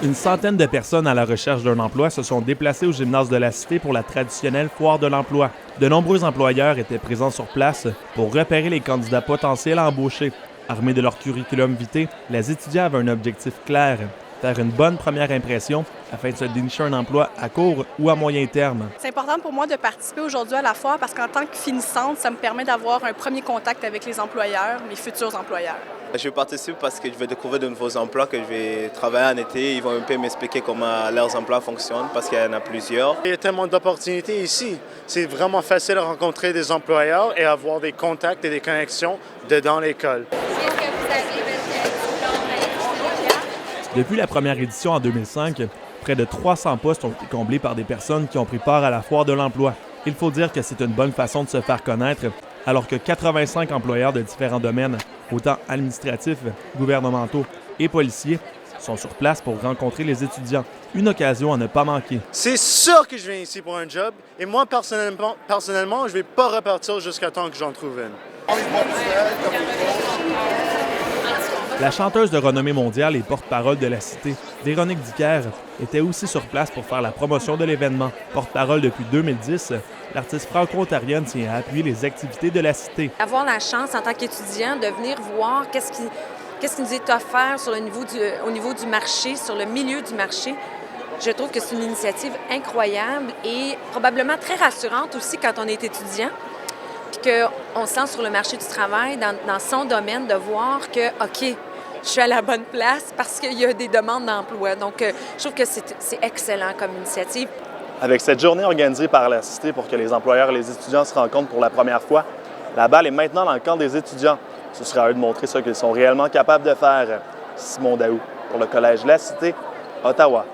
Une centaine de personnes à la recherche d'un emploi se sont déplacées au gymnase de la Cité pour la traditionnelle foire de l'emploi. De nombreux employeurs étaient présents sur place pour repérer les candidats potentiels à embaucher. Armés de leur curriculum vitae, les étudiants avaient un objectif clair, faire une bonne première impression afin de se dénicher un emploi à court ou à moyen terme. C'est important pour moi de participer aujourd'hui à la foire parce qu'en tant que finissante, ça me permet d'avoir un premier contact avec les employeurs, mes futurs employeurs. Je participe parce que je vais découvrir de nouveaux emplois, que je vais travailler en été. Ils vont un peu m'expliquer comment leurs emplois fonctionnent parce qu'il y en a plusieurs. Il y a tellement d'opportunités ici. C'est vraiment facile de rencontrer des employeurs et avoir des contacts et des connexions dedans l'école. Depuis la première édition en 2005, près de 300 postes ont été comblés par des personnes qui ont pris part à la foire de l'emploi. Il faut dire que c'est une bonne façon de se faire connaître, alors que 85 employeurs de différents domaines, autant administratifs, gouvernementaux et policiers, sont sur place pour rencontrer les étudiants. Une occasion à ne pas manquer. C'est sûr que je viens ici pour un job et moi, personnellement je ne vais pas repartir jusqu'à temps que j'en trouve une. La chanteuse de renommée mondiale et porte-parole de la Cité, Véronique Dicker, était aussi sur place pour faire la promotion de l'événement. Porte-parole depuis 2010, l'artiste franco-ontarienne tient à appuyer les activités de la Cité. Avoir la chance en tant qu'étudiant de venir voir qu'est-ce qui nous est offert au niveau du marché, sur le milieu du marché, je trouve que c'est une initiative incroyable et probablement très rassurante aussi quand on est étudiant. Puis qu'on se lance sur le marché du travail, dans son domaine, de voir que, OK, je suis à la bonne place parce qu'il y a des demandes d'emploi. Donc, je trouve que c'est excellent comme initiative. Avec cette journée organisée par la Cité pour que les employeurs et les étudiants se rencontrent pour la première fois, la balle est maintenant dans le camp des étudiants. Ce sera à eux de montrer ce qu'ils sont réellement capables de faire. Simon Daou pour le Collège La Cité, Ottawa.